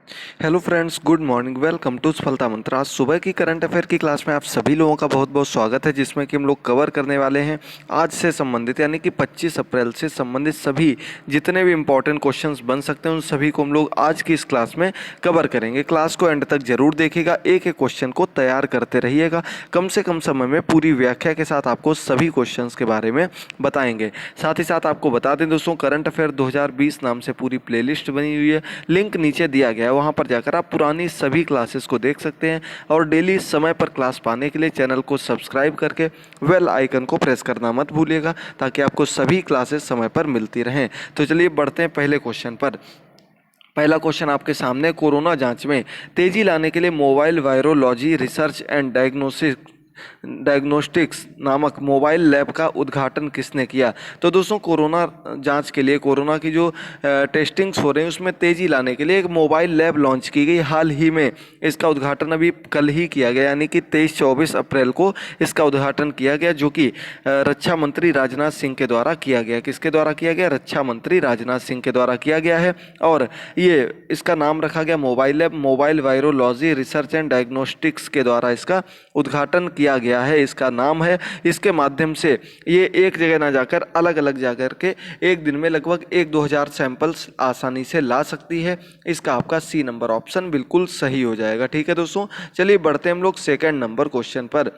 Hello friends, good morning. Welcome to Safalta Mantra. आज सुबह की करंट अफेयर की क्लास में आप सभी लोगों का बहुत बहुत स्वागत है, जिसमें कि हम लोग कवर करने वाले हैं आज से संबंधित यानी कि 25 अप्रैल से संबंधित सभी जितने भी इंपॉर्टेंट क्वेश्चंस बन सकते हैं उन सभी को हम लोग आज की इस क्लास में कवर करेंगे। क्लास को एंड तक जरूर देखिएगा, एक एक क्वेश्चन को तैयार करते रहिएगा। कम से कम समय में पूरी व्याख्या के साथ आपको सभी क्वेश्चन के बारे में बताएंगे। साथ ही साथ आपको बता दें दोस्तों, करंट अफेयर 2020 नाम से पूरी प्लेलिस्ट बनी हुई है, लिंक नीचे दिया गया है, वहाँ पर जाकर आप पुरानी सभी क्लासेस को देख सकते हैं। और डेली समय पर क्लास पाने के लिए चैनल को सब्सक्राइब करके बेल आइकन को प्रेस करना मत भूलिएगा, ताकि आपको सभी क्लासेस समय पर मिलती रहें। तो चलिए बढ़ते हैं पहले क्वेश्चन पर। पहला क्वेश्चन आपके सामने, कोरोना जांच में तेजी लाने के लिए mobile virology research and diagnostics नामक मोबाइल लैब का उद्घाटन किसने किया? तो दोस्तों, कोरोना जांच के लिए, कोरोना की जो टेस्टिंग्स हो रहे हैं उसमें तेजी लाने के लिए एक मोबाइल लैब लॉन्च की गई। हाल ही में इसका उद्घाटन अभी कल ही किया गया, यानी कि 23-24 अप्रैल को इसका उद्घाटन किया गया, जो कि रक्षा मंत्री राजनाथ सिंह के द्वारा किया गया। किसके द्वारा किया गया? रक्षा मंत्री राजनाथ सिंह के द्वारा किया गया है। और ये इसका नाम रखा गया mobile lab, mobile virology research and diagnostics के द्वारा इसका उद्घाटन किया गया है, इसका नाम है। इसके माध्यम से ये एक जगह ना जाकर अलग अलग जाकर के एक दिन में लगभग 1-2 हज़ार सैंपल्स आसानी से ला सकती है। इसका आपका सी नंबर ऑप्शन बिल्कुल सही हो जाएगा। ठीक है दोस्तों, चलिए बढ़ते हैं हम लोग सेकंड नंबर क्वेश्चन पर।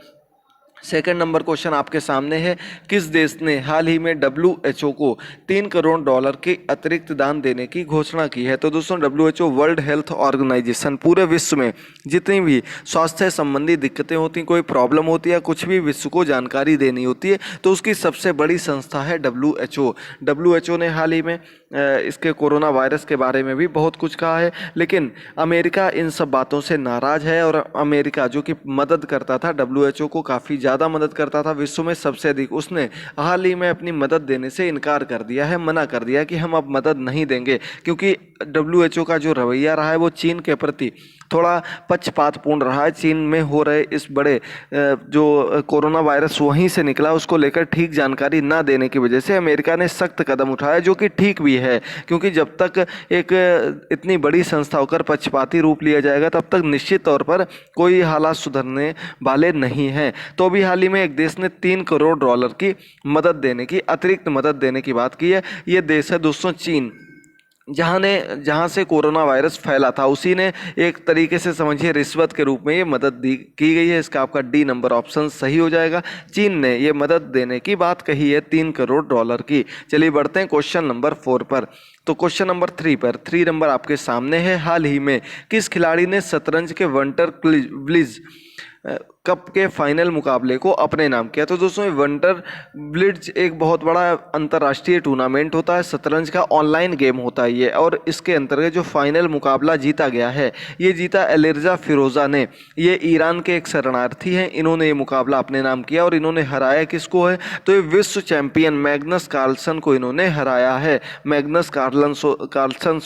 सेकंड नंबर क्वेश्चन आपके सामने है, किस देश ने हाल ही में WHO को $3 करोड़ के अतिरिक्त दान देने की घोषणा की है? तो दोस्तों, WHO वर्ल्ड हेल्थ ऑर्गेनाइजेशन पूरे विश्व में जितनी भी स्वास्थ्य संबंधी दिक्कतें होती हैं, कोई प्रॉब्लम होती है, कुछ भी विश्व को जानकारी देनी होती है, तो उसकी सबसे बड़ी संस्था है WHO। WHO ने हाल ही में इसके कोरोना वायरस के बारे में भी बहुत कुछ कहा है, लेकिन अमेरिका इन सब बातों से नाराज है। और अमेरिका जो कि मदद करता था, WHO को काफ़ी ज़्यादा मदद करता था, विश्व में सबसे अधिक, उसने हाल ही में अपनी मदद देने से इनकार कर दिया है, मना कर दिया कि हम अब मदद नहीं देंगे, क्योंकि WHO का जो रवैया रहा है वो चीन के प्रति थोड़ा पक्षपातपूर्ण रहा है। चीन में हो रहे इस बड़े जो कोरोना वायरस वहीं से निकला, उसको लेकर ठीक जानकारी ना देने की वजह से अमेरिका ने सख्त कदम उठाया, जो कि ठीक भी है, क्योंकि जब तक एक इतनी बड़ी संस्था होकर पक्षपाती रूप लिया जाएगा, तब तक निश्चित तौर पर कोई हालात सुधरने वाले नहीं हैं। तो अभी हाल ही में एक देश ने $3 करोड़ की मदद देने की, अतिरिक्त मदद देने की बात की है। ये देश है दोस्तों चीन, जहाँ से कोरोना वायरस फैला था, उसी ने एक तरीके से समझिए रिश्वत के रूप में ये मदद दी की गई है। इसका आपका डी नंबर ऑप्शन सही हो जाएगा। चीन ने ये मदद देने की बात कही है $3 करोड़ की। चलिए बढ़ते हैं क्वेश्चन नंबर 4 पर। तो क्वेश्चन नंबर 3 पर, 3 नंबर आपके सामने है, हाल ही में किस खिलाड़ी ने शतरंज के विंटर ब्लिट्ज कप के फाइनल मुकाबले को अपने नाम किया? तो दोस्तों, विंटर ब्लिट्ज एक बहुत बड़ा अंतर्राष्ट्रीय टूर्नामेंट होता है, शतरंज का ऑनलाइन गेम होता है ये, और इसके अंतर्गत जो फाइनल मुकाबला जीता गया है, ये जीता एलिर्जा फिरोजा ने। ये ईरान के एक शरणार्थी हैं, इन्होंने ये मुकाबला अपने नाम किया और इन्होंने हराया किसको है? तो ये विश्व चैंपियन मैग्नस कार्लसन को इन्होंने हराया है। मैग्नस कार्लसन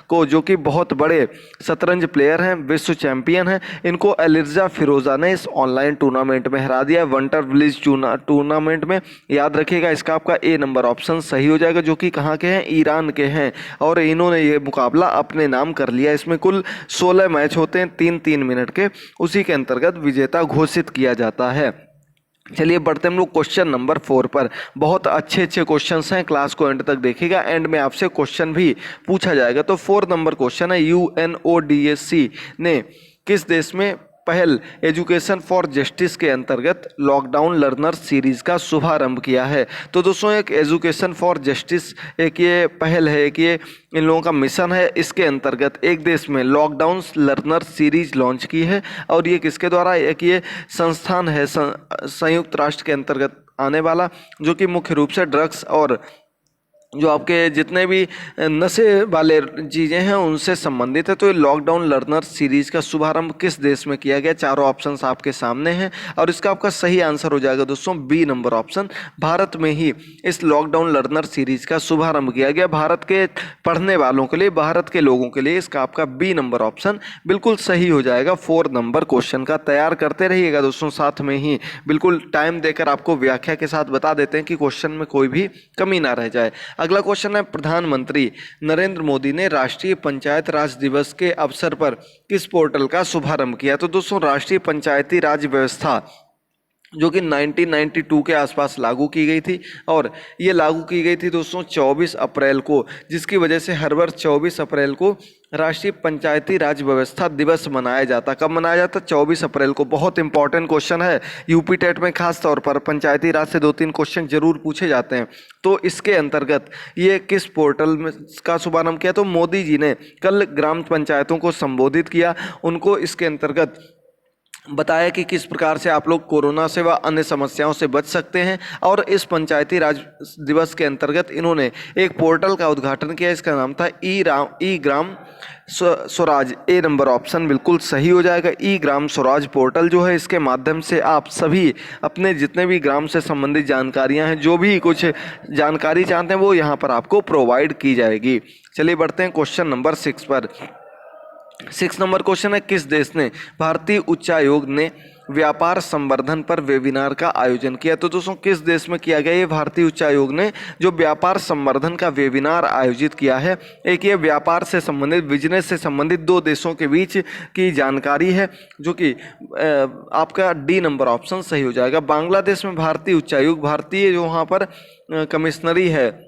को, जो कि बहुत बड़े शतरंज प्लेयर हैं, विश्व चैंपियन हैं, इनको एलिर्जा फिरोजा ने इस ऑनलाइन टूर्नामेंट में हरा दिया, विंटर ब्लिट्ज टूर्नामेंट में। याद रखिएगा, इसका आपका ए नंबर ऑप्शन सही हो जाएगा, जो कि कहाँ के हैं? ईरान के हैं, और इन्होंने ये मुकाबला अपने नाम कर लिया। इसमें कुल 16 मैच होते हैं 3-3 मिनट के, उसी के अंतर्गत विजेता घोषित किया जाता है। चलिए बढ़ते हम लोग क्वेश्चन नंबर 4 पर। बहुत अच्छे अच्छे क्वेश्चंस हैं, क्लास को एंड तक देखिएगा, एंड में आपसे क्वेश्चन भी पूछा जाएगा। तो 4 नंबर क्वेश्चन है, UNODC ने किस देश में पहल एजुकेशन फॉर जस्टिस के अंतर्गत लॉकडाउन लर्नर सीरीज का शुभारंभ किया है? तो दोस्तों, एक एजुकेशन फॉर जस्टिस एक ये पहल है, एक ये इन लोगों का मिशन है। इसके अंतर्गत एक देश में लॉकडाउन लर्नर सीरीज लॉन्च की है, और ये किसके द्वारा? एक ये संस्थान है संयुक्त राष्ट्र के अंतर्गत आने वाला, जो कि मुख्य रूप से ड्रग्स और जो आपके जितने भी नशे वाले चीज़ें हैं उनसे संबंधित है। तो ये लॉकडाउन लर्नर सीरीज का शुभारंभ किस देश में किया गया? चारों ऑप्शंस आपके सामने हैं, और इसका आपका सही आंसर हो जाएगा दोस्तों बी नंबर ऑप्शन। भारत में ही इस लॉकडाउन लर्नर सीरीज का शुभारंभ किया गया, भारत के पढ़ने वालों के लिए, भारत के लोगों के लिए। इसका आपका बी नंबर ऑप्शन बिल्कुल सही हो जाएगा। 4 नंबर क्वेश्चन का तैयार करते रहिएगा दोस्तों, साथ में ही बिल्कुल टाइम देकर आपको व्याख्या के साथ बता देते हैं कि क्वेश्चन में कोई भी कमी ना रह जाए। अगला क्वेश्चन है, प्रधानमंत्री नरेंद्र मोदी ने राष्ट्रीय पंचायत राज दिवस के अवसर पर किस पोर्टल का शुभारंभ किया? तो दोस्तों राष्ट्रीय पंचायती राज व्यवस्था जो कि 1992 के आसपास लागू की गई थी, और ये लागू की गई थी दोस्तों 24 अप्रैल को, जिसकी वजह से हर वर्ष 24 अप्रैल को राष्ट्रीय पंचायती राज व्यवस्था दिवस मनाया जाता। कब मनाया जाता? 24 अप्रैल को। बहुत इंपॉर्टेंट क्वेश्चन है, यूपी टेट में खास तौर पर पंचायती राज से 2-3 क्वेश्चन जरूर पूछे जाते हैं। तो इसके अंतर्गत ये किस पोर्टल में का शुभारंभ किया? तो मोदी जी ने कल ग्राम पंचायतों को संबोधित किया, उनको इसके अंतर्गत बताया कि किस प्रकार से आप लोग कोरोना से व अन्य समस्याओं से बच सकते हैं। और इस पंचायती राज दिवस के अंतर्गत इन्होंने एक पोर्टल का उद्घाटन किया, इसका नाम था ई ग्राम स्वराज। ए नंबर ऑप्शन बिल्कुल सही हो जाएगा। ई ग्राम स्वराज पोर्टल जो है, इसके माध्यम से आप सभी अपने जितने भी ग्राम से संबंधित जानकारियां हैं, जो भी कुछ जानकारी चाहते हैं, वो यहाँ पर आपको प्रोवाइड की जाएगी। चलिए बढ़ते हैं क्वेश्चन नंबर 6 पर। 6 नंबर क्वेश्चन है, किस देश ने भारतीय उच्चायोग ने व्यापार संवर्धन पर वेबिनार का आयोजन किया? तो दोस्तों किस देश में किया गया? ये भारतीय उच्चायोग ने जो व्यापार संवर्धन का वेबिनार आयोजित किया है। एक ये व्यापार से संबंधित, बिजनेस से संबंधित 2 देशों के बीच की जानकारी है, जो कि आपका डी नंबर ऑप्शन सही हो जाएगा। बांग्लादेश में भारतीय उच्चायोग, भारतीय जो वहाँ पर कमिश्नरी है,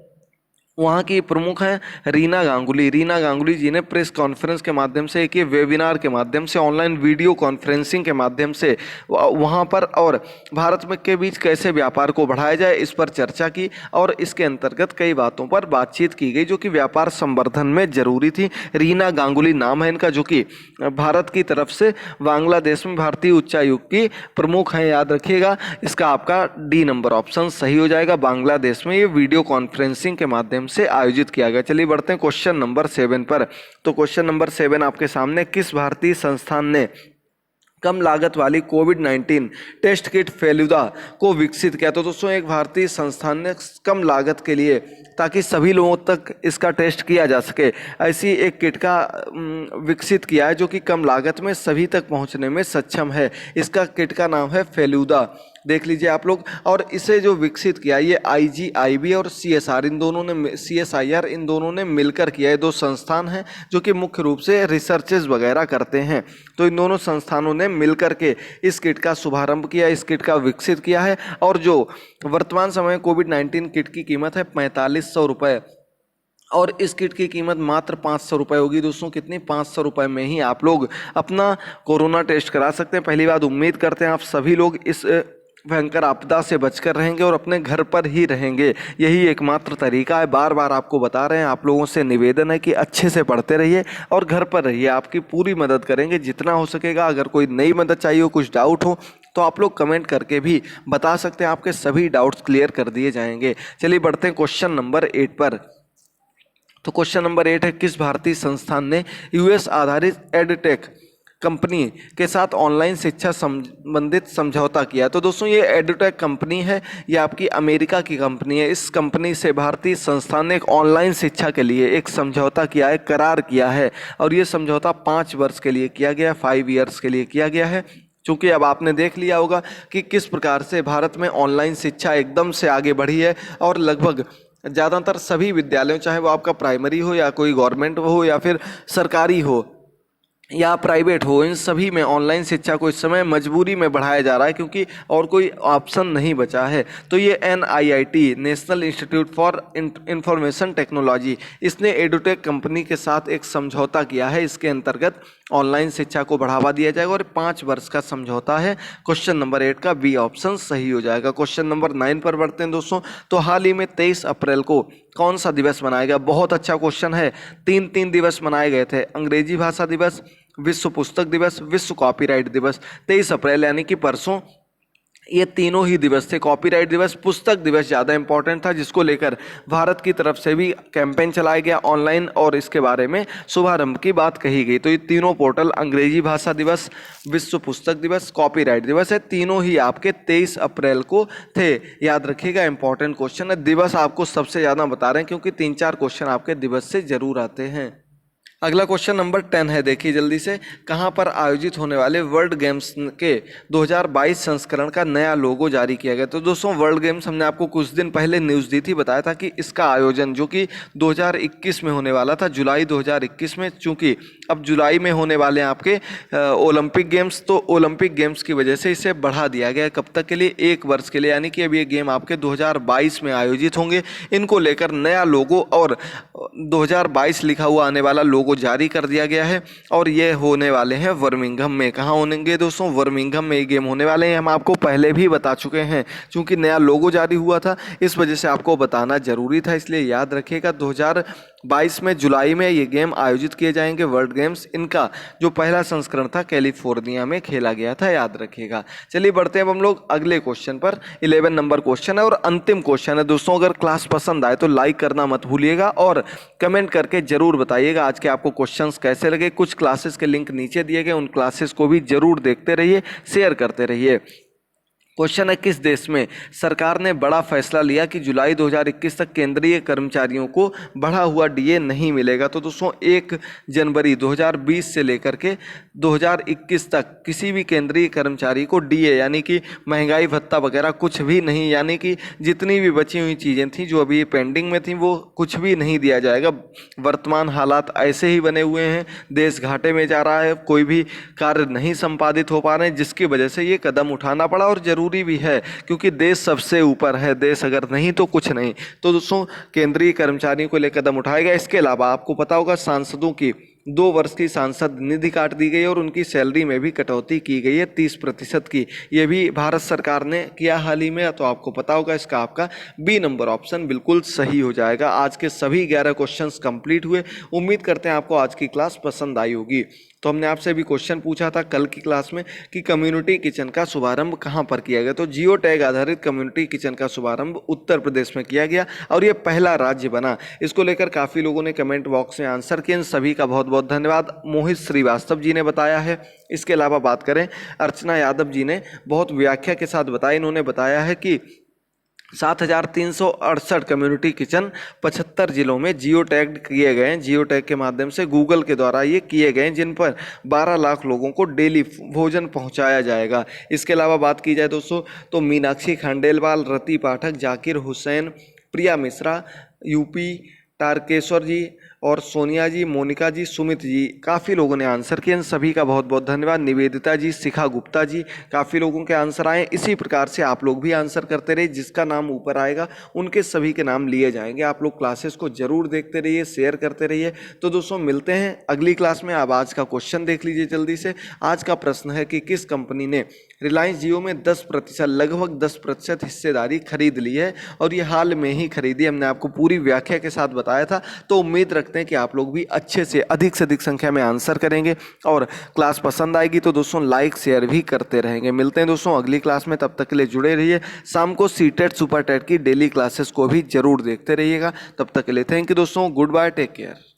वहाँ की प्रमुख हैं रीना गांगुली। रीना गांगुली जी ने प्रेस कॉन्फ्रेंस के माध्यम से, एक ये वेबिनार के माध्यम से, ऑनलाइन वीडियो कॉन्फ्रेंसिंग के माध्यम से वहाँ पर और भारत में के बीच कैसे व्यापार को बढ़ाया जाए, इस पर चर्चा की। और इसके अंतर्गत कई बातों पर बातचीत की गई जो कि व्यापार संवर्धन में जरूरी थी। रीना गांगुली नाम है इनका, जो कि भारत की तरफ से बांग्लादेश में भारतीय उच्चायोग की प्रमुख हैं, याद रखिएगा। इसका आपका डी नंबर ऑप्शन सही हो जाएगा। बांग्लादेश में ये वीडियो कॉन्फ्रेंसिंग के माध्यम से आयोजित किया गया। चलिए बढ़ते हैं क्वेश्चन नंबर 7 पर। तो क्वेश्चन नंबर 7 आपके सामने, किस भारतीय संस्थान ने कम लागत वाली कोविड-19 टेस्ट किट फेलुदा को विकसित किया? तो दोस्तों एक भारतीय संस्थान ने कम लागत के लिए, ताकि सभी लोगों तक इसका टेस्ट किया जा सके, ऐसी एक किट का विकसित किया है, जो कि कम लागत में सभी तक पहुंचने में सक्षम है। इसका किट का नाम है फेलुदा, देख लीजिए आप लोग। और इसे जो विकसित किया, ये IGIB और CSIR इन दोनों ने मिलकर किया है। 2 संस्थान हैं जो कि मुख्य रूप से रिसर्चेज वगैरह करते हैं। तो इन दोनों संस्थानों ने मिलकर के इस किट का शुभारंभ किया, इस किट का विकसित किया है। और जो वर्तमान समय कोविड-19 किट की कीमत है 4500 रुपये, और इस किट की कीमत मात्र 500 रुपये होगी। दोस्तों कितनी? 500 रुपये में ही आप लोग अपना कोरोना टेस्ट करा सकते हैं। पहली बात, उम्मीद करते हैं आप सभी लोग इस भयंकर आपदा से बचकर रहेंगे और अपने घर पर ही रहेंगे। यही एकमात्र तरीका है। बार बार आपको बता रहे हैं, आप लोगों से निवेदन है कि अच्छे से पढ़ते रहिए और घर पर रहिए। आपकी पूरी मदद करेंगे जितना हो सकेगा। अगर कोई नई मदद चाहिए हो, कुछ डाउट हो, तो आप लोग कमेंट करके भी बता सकते हैं, आपके सभी डाउट्स क्लियर कर दिए जाएंगे। चलिए बढ़ते हैं क्वेश्चन नंबर 8 पर। तो क्वेश्चन नंबर 8 है, किस भारतीय संस्थान ने US आधारित एडटेक कंपनी के साथ ऑनलाइन शिक्षा संबंधित समझौता किया? तो दोस्तों ये एडुटेक कंपनी है, ये आपकी अमेरिका की कंपनी है। इस कंपनी से भारतीय संस्थान ने एक ऑनलाइन शिक्षा के लिए एक समझौता किया है, करार किया है। और ये समझौता 5 वर्ष के लिए किया गया, 5 ईयर्स के लिए किया गया है। चूँकि अब आपने देख लिया होगा कि किस प्रकार से भारत में ऑनलाइन शिक्षा एकदम से आगे बढ़ी है, और लगभग ज़्यादातर सभी विद्यालयों, चाहे वो आपका प्राइमरी हो या कोई गवर्नमेंट हो या फिर सरकारी हो या प्राइवेट हो, इन सभी में ऑनलाइन शिक्षा को इस समय मजबूरी में बढ़ाया जा रहा है, क्योंकि और कोई ऑप्शन नहीं बचा है। तो ये NIIT, national institute for information technology, इसने एडुटेक कंपनी के साथ एक समझौता किया है। इसके अंतर्गत ऑनलाइन शिक्षा को बढ़ावा दिया जाएगा और 5 वर्ष का समझौता है। क्वेश्चन नंबर 8 का बी ऑप्शन सही हो जाएगा। क्वेश्चन नंबर 9 पर बढ़ते हैं दोस्तों। तो हाल ही में 23 अप्रैल को कौन सा दिवस मनाया गया? बहुत अच्छा क्वेश्चन है। 3 दिवस मनाए गए थे। अंग्रेजी भाषा दिवस, विश्व पुस्तक दिवस, विश्व कॉपीराइट दिवस। 23 अप्रैल यानी कि परसों, ये तीनों ही दिवस थे। कॉपीराइट दिवस, पुस्तक दिवस ज़्यादा इंपॉर्टेंट था, जिसको लेकर भारत की तरफ से भी कैंपेन चलाया गया ऑनलाइन, और इसके बारे में शुभारंभ की बात कही गई। तो ये तीनों पोर्टल, अंग्रेजी भाषा दिवस, विश्व पुस्तक दिवस, कॉपीराइट दिवस है, तीनों ही आपके 23 अप्रैल को थे। याद रखिएगा, इंपॉर्टेंट क्वेश्चन है। दिवस आपको सबसे ज़्यादा बता रहे हैं क्योंकि 3-4 क्वेश्चन आपके दिवस से जरूर आते हैं। अगला क्वेश्चन नंबर 10 है, देखिए जल्दी से। कहाँ पर आयोजित होने वाले वर्ल्ड गेम्स के 2022 संस्करण का नया लोगो जारी किया गया? तो दोस्तों वर्ल्ड गेम्स हमने आपको कुछ दिन पहले न्यूज़ दी थी, बताया था कि इसका आयोजन जो कि 2021 में होने वाला था, जुलाई 2021 में, चूंकि अब जुलाई में होने वाले हैं आपके ओलंपिक गेम्स, तो ओलंपिक गेम्स की वजह से इसे बढ़ा दिया गया। कब तक के लिए? 1 वर्ष के लिए, यानी कि अब ये गेम आपके 2022 में आयोजित होंगे। इनको लेकर नया लोगो और 2022 लिखा हुआ आने वाला लोगो जारी कर दिया गया है और ये होने वाले हैं बर्मिंघम में। कहाँ होंगे दोस्तों? बर्मिंघम में ये गेम होने वाले हैं। हम आपको पहले भी बता चुके हैं, क्योंकि नया लोगो जारी हुआ था इस वजह से आपको बताना जरूरी था, इसलिए याद रखिएगा 2022 में जुलाई में ये गेम आयोजित किए जाएंगे, वर्ल्ड गेम्स। इनका जो पहला संस्करण था कैलिफोर्निया में खेला गया था, याद रखिएगा। चलिए बढ़ते हैं अब हम लोग अगले क्वेश्चन पर। 11 नंबर क्वेश्चन है और अंतिम क्वेश्चन है दोस्तों। अगर क्लास पसंद आए तो लाइक करना मत भूलिएगा और कमेंट करके जरूर बताइएगा आज के आपको क्वेश्चंस कैसे लगे। कुछ क्लासेस के लिंक नीचे दिए गए, उन क्लासेस को भी जरूर देखते रहिए, शेयर करते रहिए। क्वेश्चन है, किस देश में सरकार ने बड़ा फैसला लिया कि जुलाई 2021 तक केंद्रीय कर्मचारियों को बढ़ा हुआ डीए नहीं मिलेगा? तो दोस्तों 1 जनवरी 2020 से लेकर के 2021 तक किसी भी केंद्रीय कर्मचारी को डीए यानी कि महंगाई भत्ता वगैरह कुछ भी नहीं, यानी कि जितनी भी बची हुई चीज़ें थी जो अभी पेंडिंग में थी वो कुछ भी नहीं दिया जाएगा। वर्तमान हालात ऐसे ही बने हुए हैं, देश घाटे में जा रहा है, कोई भी कार्य नहीं संपादित हो पा रहे हैं, जिसकी वजह से ये कदम उठाना पड़ा और जरूरी भी है, क्योंकि देश सबसे ऊपर है। देश अगर नहीं तो कुछ नहीं। तो दोस्तों केंद्रीय कर्मचारियों को लेकर कदम उठाएगा। इसके अलावा आपको पता होगा सांसदों की 2 वर्ष की सांसद निधि काट दी गई और उनकी सैलरी में भी कटौती की गई है 30% की। ये भी भारत सरकार ने किया हाल ही में, तो आपको पता होगा। इसका आपका बी नंबर ऑप्शन बिल्कुल सही हो जाएगा। आज के सभी 11 क्वेश्चंस कंप्लीट हुए। उम्मीद करते हैं आपको आज की क्लास पसंद आई होगी। तो हमने आपसे भी क्वेश्चन पूछा था कल की क्लास में कि कम्युनिटी किचन का शुभारंभ कहाँ पर किया गया? तो जियो टैग आधारित कम्युनिटी किचन का शुभारंभ उत्तर प्रदेश में किया गया और ये पहला राज्य बना। इसको लेकर काफ़ी लोगों ने कमेंट बॉक्स में आंसर किए, इन सभी का बहुत बहुत धन्यवाद। मोहित श्रीवास्तव जी ने बताया है। इसके अलावा बात करें, अर्चना यादव जी ने बहुत व्याख्या के साथ बताया। इन्होंने बताया है कि 7,368 कम्युनिटी किचन 75 जिलों में जियो टैग किए गए हैं। जियो टैग के माध्यम से गूगल के द्वारा ये किए गए हैं, जिन पर 12 लाख लोगों को डेली भोजन पहुंचाया जाएगा। इसके अलावा बात की जाए दोस्तों तो मीनाक्षी खंडेलवाल, रति पाठक, जाकिर हुसैन, प्रिया मिश्रा, यूपी, तारकेश्वर जी और सोनिया जी, मोनिका जी, सुमित जी, काफ़ी लोगों ने आंसर किए। इन सभी का बहुत बहुत धन्यवाद। निवेदिता जी, शिखा गुप्ता जी, काफ़ी लोगों के आंसर आए। इसी प्रकार से आप लोग भी आंसर करते रहिए। जिसका नाम ऊपर आएगा उनके सभी के नाम लिए जाएंगे। आप लोग क्लासेस को जरूर देखते रहिए, शेयर करते रहिए। तो दोस्तों मिलते हैं अगली क्लास में। अब आज का क्वेश्चन देख लीजिए जल्दी से। आज का प्रश्न है कि किस कंपनी ने रिलायंस जियो में 10%, लगभग 10% हिस्सेदारी खरीद ली है और ये हाल में ही खरीदी। हमने आपको पूरी व्याख्या के साथ बताया था। तो उम्मीद रखते हैं कि आप लोग भी अच्छे से अधिक संख्या में आंसर करेंगे और क्लास पसंद आएगी तो दोस्तों लाइक शेयर भी करते रहेंगे। मिलते हैं दोस्तों अगली क्लास में, तब तक के लिए जुड़े रहिए। शाम को सीटेट सुपर टेट की डेली क्लासेस को भी जरूर देखते रहिएगा। तब तक के लिए थैंक यू दोस्तों, गुड बाय, टेक केयर।